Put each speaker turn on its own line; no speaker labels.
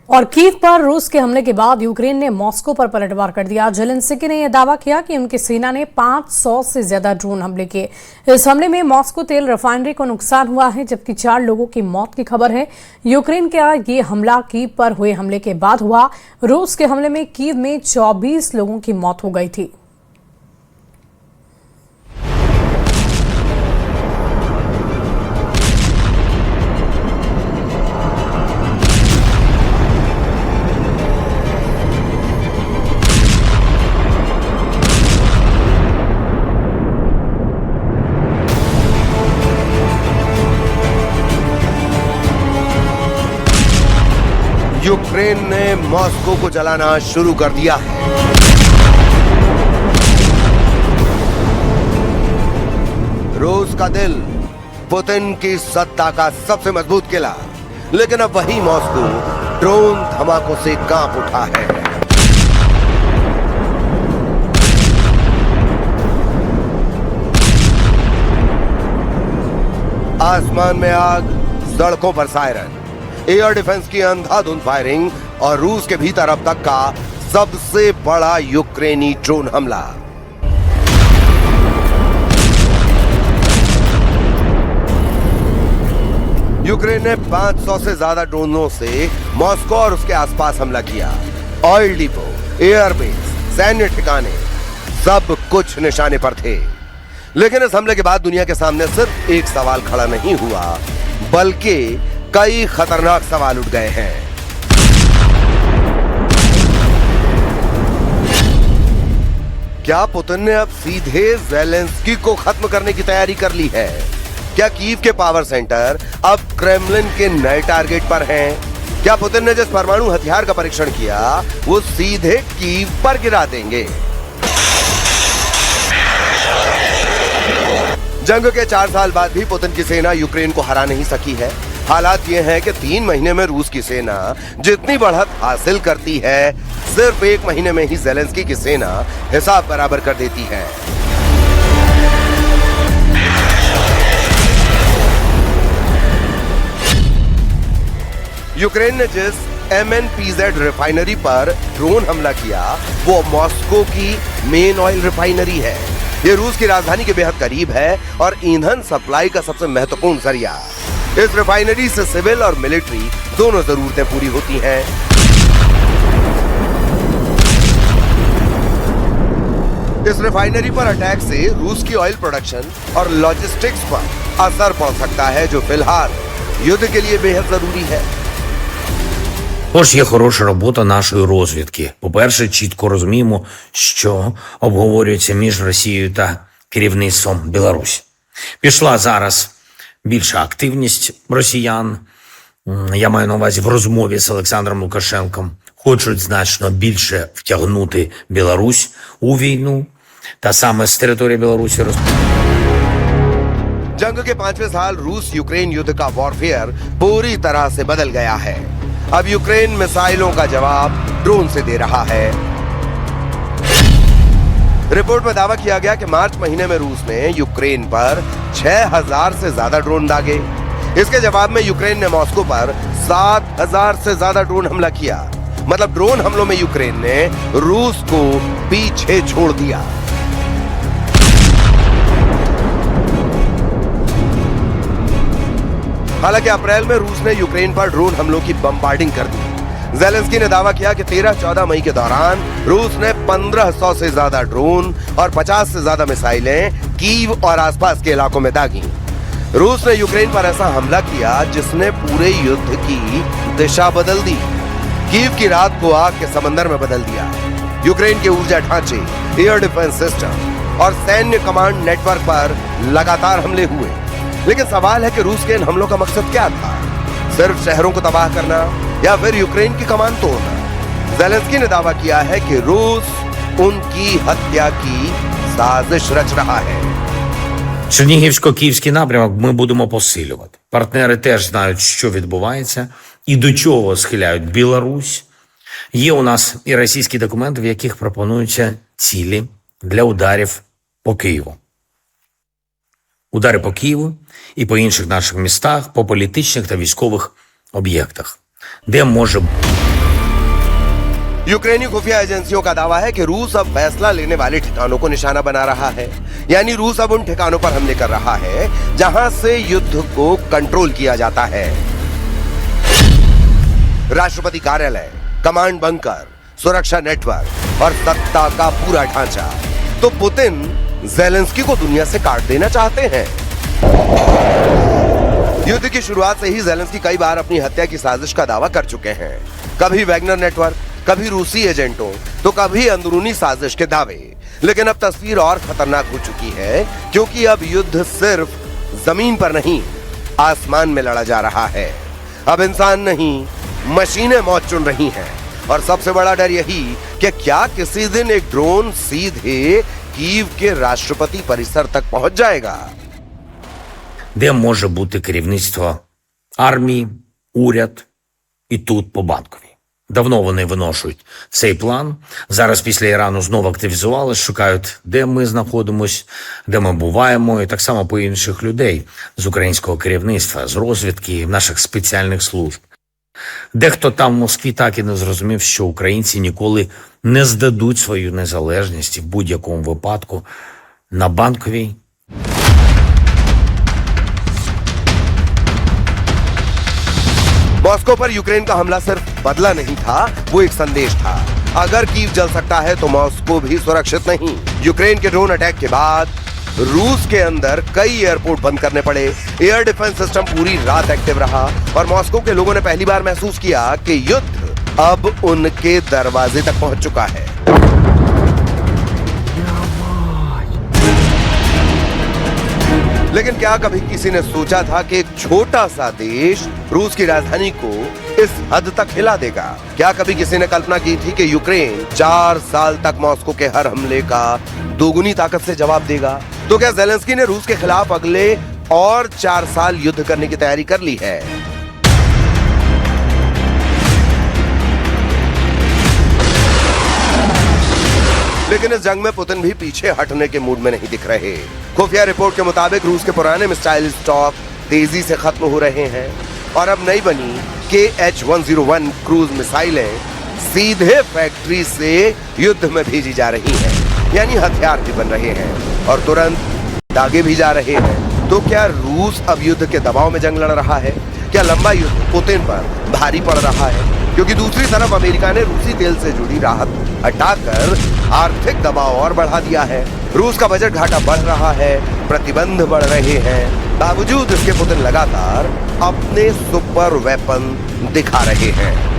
और कीव पर रूस के हमले के बाद यूक्रेन ने मॉस्को पर पलटवार कर दिया। जेलेंस्की ने यह दावा किया कि उनकी सेना ने 500 से ज्यादा ड्रोन हमले किए। इस हमले में मॉस्को तेल रिफाइनरी को नुकसान हुआ है, जबकि 4 लोगों की मौत की खबर है। यूक्रेन का ये हमला कीव पर हुए हमले के बाद हुआ। रूस के हमले में कीव में 24 लोगों की मौत हो गई थी।
यूक्रेन ने मॉस्को को जलाना शुरू कर दिया है। रूस का दिल, पुतिन की सत्ता का सबसे मजबूत किला, लेकिन अब वही मॉस्को ड्रोन धमाकों से कांप उठा है। आसमान में आग, सड़कों पर सायरन, एयर डिफेंस की अंधाधुंध फायरिंग और रूस के भीतर अब तक का सबसे बड़ा यूक्रेनी ड्रोन हमला। यूक्रेन ने 500 से ज्यादा ड्रोनों से मॉस्को और उसके आसपास हमला किया। ऑयल डिपो, एयरबेस, सैन्य ठिकाने, सब कुछ निशाने पर थे। लेकिन इस हमले के बाद दुनिया के सामने सिर्फ एक सवाल खड़ा नहीं हुआ, बल्कि कई खतरनाक सवाल उठ गए हैं। क्या पुतिन ने अब सीधे ज़ेलेंस्की को खत्म करने की तैयारी कर ली है? क्या कीव के पावर सेंटर अब क्रेमलिन के नए टारगेट पर हैं? क्या पुतिन ने जिस परमाणु हथियार का परीक्षण किया वो सीधे कीव पर गिरा देंगे? जंग के 4 साल बाद भी पुतिन की सेना यूक्रेन को हरा नहीं सकी है। हालात ये हैं कि 3 महीने में रूस की सेना जितनी बढ़त हासिल करती है, सिर्फ 1 महीने में ही ज़ेलेंस्की की सेना हिसाब बराबर कर देती है। यूक्रेन ने जिस MNPZ रिफाइनरी पर ड्रोन हमला किया वो मॉस्को की मेन ऑयल रिफाइनरी है। ये रूस की राजधानी के बेहद करीब है और ईंधन सप्लाई का सबसे महत्वपूर्ण जरिया। इस रिफाइनरी से सिविल और मिलिट्री दोनों जरूरतें पूरी होती हैं। इस रिफाइनरी पर अटैक से रूस की ऑयल प्रोडक्शन और लॉजिस्टिक्स पर असर पड़ सकता है, जो फिलहाल युद्ध के लिए बेहद जरूरी है।
Тож є хороша робота нашої розвідки. По-перше, чітко розуміємо, що обговорюється між Росією та керівництвом Білорусі. Пішла зараз більша активність росіян, я маю на увазі в розмові з Олександром Лукашенком, хочуть значно більше втягнути Білорусь у війну, та саме з території Білорусі
जंग के 5वें साल रूस यूक्रेन युद्ध का वॉरफेयर पूरी तरह से बदल गया है। अब यूक्रेन मिसाइलों का जवाब ड्रोन से दे रहा है। रिपोर्ट में दावा किया गया कि मार्च महीने में रूस ने यूक्रेन पर 6000 से ज्यादा ड्रोन दागे। इसके जवाब में यूक्रेन ने मॉस्को पर 7000 से ज्यादा ड्रोन हमला किया। मतलब ड्रोन हमलों में यूक्रेन ने रूस को पीछे छोड़ दिया। हालांकि अप्रैल में रूस ने यूक्रेन पर ड्रोन हमलों की बम्बार्डिंग कर दी। ज़ेलेंस्की ने दावा किया कि 13-14 मई के दौरान रूस ने 1500 से ज्यादा ड्रोन और 50 से ज्यादा मिसाइलें कीव और आसपास के इलाकों में दागी। रूस ने यूक्रेन पर ऐसा हमला किया जिसने पूरे युद्ध की दिशा बदल दी। कीव की रात को आग के समंदर में बदल दिया। यूक्रेन के ऊर्जा ढांचे, एयर डिफेंस सिस्टम और सैन्य कमांड नेटवर्क पर लगातार हमले हुए। लेकिन सवाल है कि रूस के इन हमलों का मकसद क्या था? सिर्फ शहरों को तबाह करना या फिर यूक्रेन की कमान तोड़ना? ज़ेलेंस्की ने दावा किया है कि रूस उनकी हत्या की साजिश रच रहा है।
Чернігівсько-київський напрямок ми будемо посилювати. Партнери теж знають, що відбувається і до чого схиляють Білорусь. Є у нас і російські документи, в яких пропонуються цілі для ударів по Києву. Удари по Києву і по інших наших містах, по політичних та військових об'єктах. де може
यूक्रेनी खुफिया एजेंसियों का दावा है कि रूस अब फैसला लेने वाले ठिकानों को निशाना बना रहा है। यानी रूस अब उन ठिकानों पर हमले कर रहा है जहां से युद्ध को कंट्रोल किया जाता है। राष्ट्रपति कार्यालय, कमांड बंकर, सुरक्षा नेटवर्क और सत्ता का पूरा ढांचा। तो पुतिन ज़ेलेंस्की को दुनिया से काट देना चाहते हैं। युद्ध की शुरुआत से ही ज़ेलेंस्की कई बार अपनी हत्या की साजिश का दावा कर चुके हैं। कभी वैगनर नेटवर्क, कभी रूसी एजेंटों, तो कभी अंदरूनी साजिश के दावे। लेकिन अब तस्वीर और खतरनाक हो चुकी है, क्योंकि अब युद्ध सिर्फ जमीन पर नहीं, आसमान में लड़ा जा रहा है। अब इंसान नहीं, मशीनें मौत चुन रही हैं। और सबसे बड़ा डर यही कि क्या किसी दिन एक ड्रोन सीधे कीव के राष्ट्रपति परिसर तक पहुंच जाएगा।
де може бути керівництво армії, уряд і тут по Банковій. Давно вони виношують цей план. Зараз після Ірану знову активізувались, шукають, де ми знаходимось, де ми буваємо, і так само по інших людей з українського керівництва, з розвідки, наших спеціальних служб. Дехто там в Москві так і не зрозумів, що українці ніколи не здадуть свою незалежність і в будь-якому випадку на Банковій.
मॉस्को पर यूक्रेन का हमला सिर्फ बदला नहीं था, वो एक संदेश था। अगर कीव जल सकता है तो मॉस्को भी सुरक्षित नहीं। यूक्रेन के ड्रोन अटैक के बाद रूस के अंदर कई एयरपोर्ट बंद करने पड़े। एयर डिफेंस सिस्टम पूरी रात एक्टिव रहा और मॉस्को के लोगों ने पहली बार महसूस किया कि युद्ध अब उनके दरवाजे तक पहुंच चुका है। लेकिन क्या कभी किसी ने सोचा था कि एक छोटा सा देश रूस की राजधानी को इस हद तक हिला देगा? क्या कभी किसी ने कल्पना की थी कि यूक्रेन 4 साल तक मॉस्को के हर हमले का दोगुनी ताकत से जवाब देगा? तो क्या ज़ेलेंस्की ने रूस के खिलाफ अगले और 4 साल युद्ध करने की तैयारी कर ली है? लेकिन इस जंग में पुतिन भी पीछे हटने के मूड में नहीं दिख रहे। खुफिया रिपोर्ट के मुताबिक रूस के पुराने मिसाइल स्टॉक तेजी से खत्म हो रहे हैं और अब नई बनी KH-101 क्रूज मिसाइलें सीधे फैक्ट्री से युद्ध में भेजी जा रही हैं। यानी हथियार भी बन रहे हैं और तुरंत दागे भी जा रहे हैं। तो क्या रूस अब युद्ध के दबाव में जंग लड़ रहा है? क्या लंबा युद्ध पुतिन पर भारी पड़ रहा है? क्योंकि दूसरी तरफ अमेरिका ने रूसी तेल से जुड़ी राहत हटाकर आर्थिक दबाव और बढ़ा दिया है। रूस का बजट घाटा बढ़ रहा है, प्रतिबंध बढ़ रहे हैं। बावजूद इसके पुतिन लगातार अपने सुपर वेपन दिखा रहे हैं।